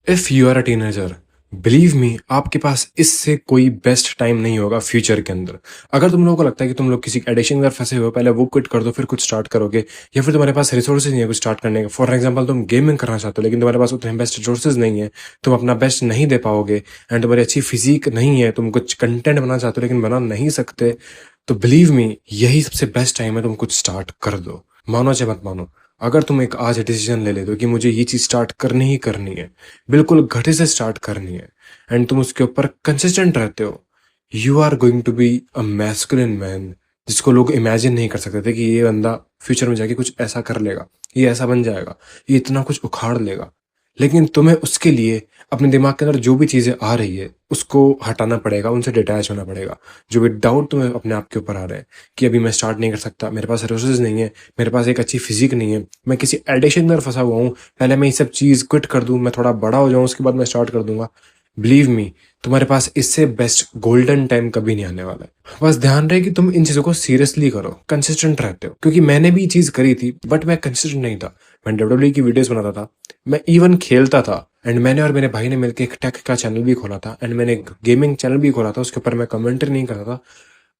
If you are a teenager, believe me, आपके पास इससे कोई बेस्ट टाइम नहीं होगा फ्यूचर के अंदर। अगर तुम लोगों को लगता है कि तुम लोग किसी एडिक्शन में फंसे हो, पहले वो क्विट कर दो फिर कुछ स्टार्ट करोगे, या फिर तुम्हारे पास रिसोर्सेज नहीं है कुछ स्टार्ट करने का। फॉर एग्जांपल, तुम गेमिंग करना चाहते हो लेकिन तुम्हारे पास उतने बेस्ट रिसोर्सेज नहीं है, तुम अपना बेस्ट नहीं दे पाओगे, एंड तुम्हारी अच्छी फिजिक नहीं है, तुम कुछ कंटेंट बनाना चाहते हो लेकिन बना नहीं सकते, तो बिलीव मी, यही सबसे बेस्ट टाइम है, तुम कुछ स्टार्ट कर दो। मानो चाहे मत मानो, अगर तुम एक आज डिसीजन ले लेते हो कि मुझे ये चीज स्टार्ट करनी ही करनी है, बिल्कुल घटे से स्टार्ट करनी है, एंड तुम उसके ऊपर कंसिस्टेंट रहते हो, you are going to be a masculine man, जिसको लोग इमेजिन नहीं कर सकते थे कि ये बंदा फ्यूचर में जाके कुछ ऐसा कर लेगा, ये ऐसा बन जाएगा, ये इतना कुछ उखाड़ लेगा। लेकिन तुम्हें उसके लिए अपने दिमाग के अंदर जो भी चीजें आ रही है उसको हटाना पड़ेगा, उनसे डिटैच होना पड़ेगा। जो भी डाउट तुम्हें अपने आप के ऊपर आ रहा है कि अभी मैं स्टार्ट नहीं कर सकता, मेरे पास रिसोर्सेज नहीं है, मेरे पास एक अच्छी फिजिक नहीं है, मैं किसी एडिक्शन में फंसा हुआ हूँ, पहले मैं ये सब चीज क्विट कर दूं, मैं थोड़ा बड़ा हो जाऊं उसके बाद मैं स्टार्ट कर दूंगा। बिलीव मी, तुम्हारे पास इससे बेस्ट गोल्डन टाइम कभी नहीं आने वाला है। बस ध्यान रहे कि तुम इन चीजों को सीरियसली करो, कंसिस्टेंट रहते हो, क्योंकि मैंने भी ये चीज करी थी बट मैं कंसिस्टेंट नहीं था। मैं डब्ल्यूडब्ल्यूई की वीडियोस बनाता था, मैं इवन खेलता था, एंड मैंने और मेरे भाई ने मिलकर एक टेक का चैनल भी खोला था, एंड मैंने एक गेमिंग चैनल भी खोला था, उसके ऊपर मैं कमेंट्री नहीं करता था।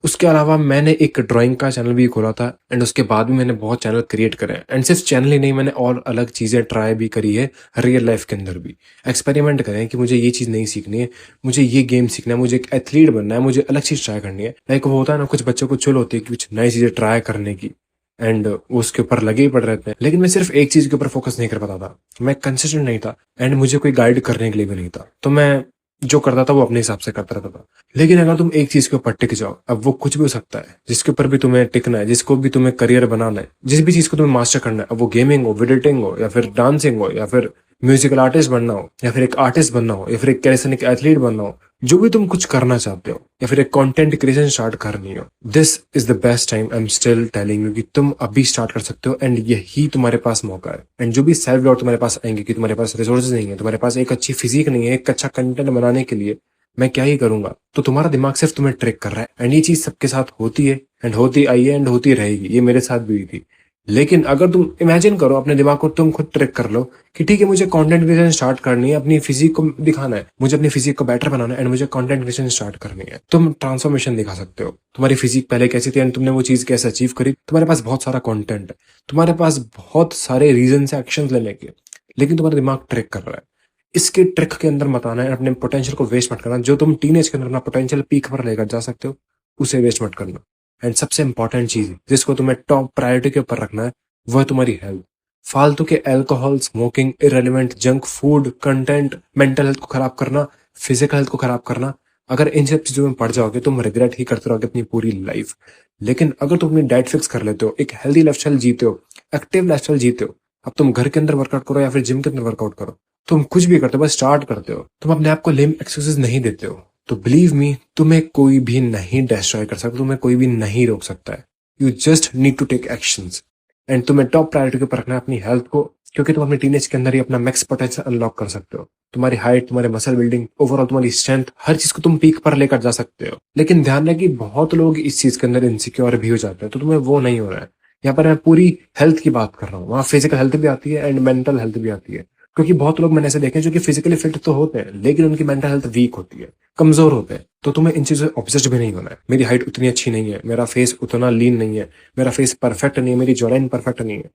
उसके अलावा मैंने एक ड्राइंग का चैनल भी खोला था, एंड उसके बाद भी मैंने बहुत चैनल क्रिएट करे हैं। एंड सिर्फ चैनल ही नहीं, मैंने और अलग चीजें ट्राई भी करी है, रियल लाइफ के अंदर भी एक्सपेरिमेंट करे हैं कि मुझे ये चीज नहीं सीखनी है, मुझे ये गेम सीखना है, मुझे एक एथलीट बनना है, मुझे अलग चीज ट्राई करनी है। लाइक वो होता है ना, कुछ बच्चों को चुल होती है कि कुछ नई चीजें ट्राई करने की, एंड वो उसके ऊपर लगे ही पड़ रहते हैं। लेकिन मैं सिर्फ एक चीज के ऊपर फोकस नहीं कर पाता था, मैं कंसिस्टेंट नहीं था, एंड मुझे कोई गाइड करने के लिए भी नहीं था, तो मैं जो करता था वो अपने हिसाब से करता रहता था। लेकिन अगर तुम एक चीज के ऊपर टिक जाओ, अब वो कुछ भी हो सकता है, जिसके ऊपर भी तुम्हें टिकना है, जिसको भी तुम्हें करियर बनाना है, जिस भी चीज को तुम्हें मास्टर करना है, अब वो गेमिंग हो, एडिटिंग हो, या फिर डांसिंग हो, या फिर म्यूजिकल आर्टिस्ट बनना हो, या फिर एक आर्टिस्ट बनना हो, या फिर एक कैरिस्मेटिक एथलीट बनना हो, जो भी तुम कुछ करना चाहते हो, या फिर एक कंटेंट क्रिएशन स्टार्ट करनी हो, this is the best time, I am still telling you कि तुम अभी स्टार्ट कर सकते हो, एंड यही तुम्हारे पास मौका है। एंड जो भी सेल्फ डाउट तुम्हारे पास आएंगे कि तुम्हारे पास रिसोर्सेज नहीं है, तुम्हारे पास एक अच्छी फिजिक नहीं है, एक अच्छा कंटेंट बनाने के लिए मैं क्या ही करूंगा, तो तुम्हारा दिमाग सिर्फ तुम्हें ट्रिक कर रहा है, एंड ये चीज सबके साथ होती है, एंड होती आई है, एंड होती रहेगी, ये मेरे साथ भी हुई थी। लेकिन अगर तुम इमेजिन करो, अपने दिमाग को तुम खुद ट्रिक कर लो कि ठीक है, मुझे कंटेंट क्रिएशन स्टार्ट करनी है, अपनी फिजिक को दिखाना है, मुझे अपनी फिजिक को बेटर बनाना है, एंड मुझे कंटेंट क्रिएशन स्टार्ट करनी है, तुम ट्रांसफॉर्मेशन दिखा सकते हो। तुम्हारी फिजिक पहले कैसी थी एंड तुमने वो चीज कैसे अचीव करी, तुम्हारे पास बहुत सारा कंटेंट है, तुम्हारे पास बहुत सारे रीजन से एक्शन लेने के, लेकिन तुम्हारा दिमाग ट्रिक कर रहा है। इसके ट्रिक के अंदर मत आना है, अपने पोटेंशियल को वेस्ट मत करना। जो तुम टीनेज के अंदर अपना पोटेंशियल पीक पर लेकर जा सकते हो, उसे वेस्ट मत करना। एंड सबसे इंपॉर्टेंट चीज जिसको तुम्हें टॉप प्रायोरिटी के ऊपर रखना है, वो है तुम्हारी हेल्थ। फालतू के alcohol, smoking, irrelevant junk food content, mental health को खराब करना, फिजिकल हेल्थ को खराब करना, अगर इन सब चीजों में पड़ जाओगे तुम रिग्रेट ही करते रहोगे अपनी पूरी लाइफ। लेकिन अगर तुम अपनी डाइट फिक्स कर लेते हो, एक हेल्दी लाइफस्टाइल जीते हो, एक्टिव लाइफस्टाइल जीते हो, अब तुम घर के अंदर वर्कआउट करो या फिर जिम के अंदर वर्कआउट करो, तुम कुछ भी करते हो, बस स्टार्ट करते हो, तुम अपने आप को लेम एक्सक्यूजेस नहीं देते हो, तो बिलीव मी, तुम्हें कोई भी नहीं डिस्ट्रॉय कर सकता, तुम्हें कोई भी नहीं रोक सकता है। You just need to take actions, and तुम्हें टॉप प्रायोरिटी के ऊपर रखना है अपनी हेल्थ को, क्योंकि तुम अपने टीनेज के अंदर ही अपना मैक्स पोटेंशियल अनलॉक कर सकते हो। तुम्हारी हाइट, तुम्हारे मसल बिल्डिंग, ओवरऑल तुम्हारी स्ट्रेंथ, हर चीज को तुम पीक पर लेकर जा सकते हो। लेकिन ध्यान रहे कि बहुत लोग इस चीज के अंदर इनसिक्योर भी हो जाते हैं, तो तुम्हें वो नहीं हो रहा है। यहाँ पर मैं पूरी हेल्थ की बात कर रहा हूँ, वहाँ फिजिकल हेल्थ भी आती है एंड मेंटल हेल्थ भी आती है, क्योंकि बहुत लोग मैंने ऐसे देखे हैं जो कि फिजिकली फिट तो होते हैं लेकिन उनकी मेंटल हेल्थ वीक होती है, कमजोर होते हैं। तो तुम्हें इन चीजों से ऑब्सेस्ड भी नहीं होना है। मेरी हाइट उतनी अच्छी नहीं है, मेरा फेस उतना लीन नहीं है, मेरा फेस परफेक्ट नहीं है, मेरी जॉलाइन परफेक्ट नहीं है।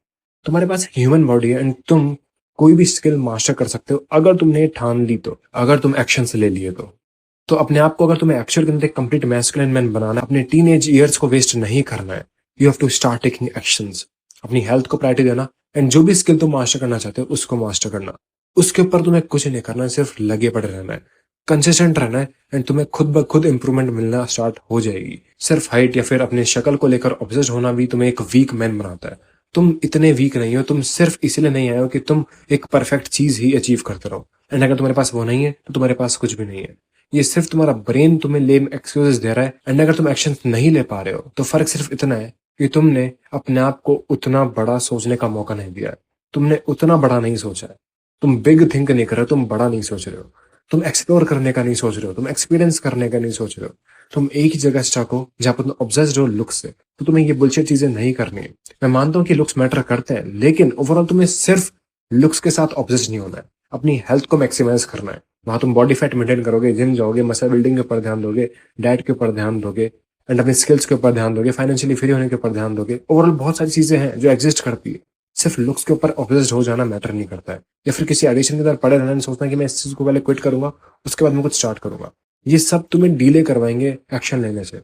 तुम्हारे पास ह्यूमन बॉडी है, एंड तुम कोई भी स्किल मास्टर कर सकते हो अगर तुमने ठान ली तो, अगर तुम एक्शन से ले लिए तो अपने आप को, अगर तुम्हें एक्चुअल के अंदर एक कंप्लीट मैस्कुलिन मैन बनाना है, अपने टीनेज ईयर्स को वेस्ट नहीं करना है, you have to start taking actions. अपनी हेल्थ को प्रायोरिटी देना, एंड जो भी स्किल तुम मास्टर करना चाहते हो उसको मास्टर करना। उसके ऊपर तुम्हें कुछ नहीं करना है, सिर्फ लगे पड़े रहना है, कंसिस्टेंट रहना है, एंड तुम्हें खुद ब खुद इंप्रूवमेंट मिलना स्टार्ट हो जाएगी। सिर्फ हाइट या फिर अपने शक्ल को लेकर ऑब्सेस्ड होना भी तुम्हें एक वीक मैन बनाता है। तुम इतने वीक नहीं हो, तुम सिर्फ इसलिए नहीं आए हो कि तुम एक परफेक्ट चीज ही अचीव करते रहो, एंड अगर तुम्हारे पास वो नहीं है तो तुम्हारे पास कुछ भी नहीं है। ये सिर्फ तुम्हारा ब्रेन तुम्हें लेम एक्सक्यूजेस दे रहा है, एंड अगर तुम एक्शन नहीं ले पा रहे हो तो फर्क सिर्फ इतना है कि तुमने अपने आप को उतना बड़ा सोचने का मौका नहीं दिया है, तुमने उतना बड़ा नहीं सोचा है। तुम बिग थिंक नहीं कर रहे हो, तुम बड़ा नहीं सोच रहे हो, तुम एक्सप्लोर करने का नहीं सोच रहे हो, तुम एक्सपीरियंस करने का नहीं सोच रहे हो। तुम एक ही जगह स्टक हो जहां पर तुम ऑब्सेस्ड हो लुक से, तो तुम्हें ये बुलशिट चीजें नहीं करनी है। मैं मानता हूँ कि लुक्स मैटर करते हैं, लेकिन ओवरऑल तुम्हें सिर्फ लुक्स के साथ ऑब्सेस्ड नहीं होना है। अपनी हेल्थ को मैक्सिमाइज करना है, वहां तुम बॉडी फैट मेंटेन करोगे, जिम जाओगे, मसल बिल्डिंग के ऊपर ध्यान दोगे, डाइट के ऊपर ध्यान दोगे एंड अपने स्किल्स के ऊपर ध्यान दोगे, फाइनेंशियली फ्री होने के ऊपर ध्यान दोगे। ओवरऑल बहुत सारी चीजें हैं जो एग्जिस्ट करती है। सिर्फ लुक्स के ऊपर ऑब्सेस्ड हो जाना मैटर नहीं करता है, या फिर किसी एडिशन के अंदर पड़े रहना, सोचना कि मैं इस चीज को पहले क्विट करूंगा उसके बाद मैं कुछ स्टार्ट करूंगा। ये सब तुम्हें डिले करवाएंगे एक्शन लेने से।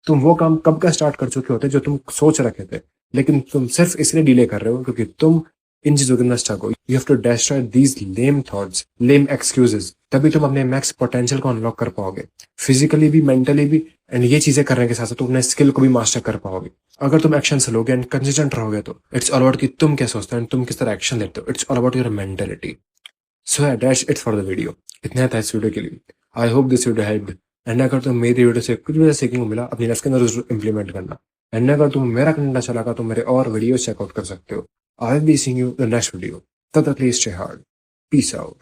तुम वो काम कब का स्टार्ट कर चुके होते जो तुम सोच रखे थे, लेकिन तुम सिर्फ इसलिए डिले कर रहे हो क्योंकि तुम इन चीजों के अंदर स्टक हो। You have to destroy these lame thoughts, lame excuses, तभी तुम अपने मैक्स पोटेंशियल को अनलॉक कर पाओगे, फिजिकली भी, मेंटली भी। एंड ये चीजें करने के साथ साथ तुम अपने स्किल को भी मास्टर कर पाओगे अगर तुम एक्शन से लोगे एंड कंसिस्टेंट रहोगे। तो इट्स ऑल अबाउट कि तुम क्या सोचते हो एंड तुम किस तरह एक्शन लेते हो। It's all about your mentality. So that's it for the video. इतना था इस वीडियो के लिए। I hope this video helped. And अगर तुम्हें मेरी वीडियो से कुछ भी सीखने को मिला, अपनी लाइफ के अंदर जरूर इंप्लीमेंट करना। एंड अगर तुम्हें मेरा कंटेंट अच्छा लगा तो मेरे और वीडियो चेकआउट कर सकते हो। I will be seeing you the next video. तब तक please stay hard. Peace out.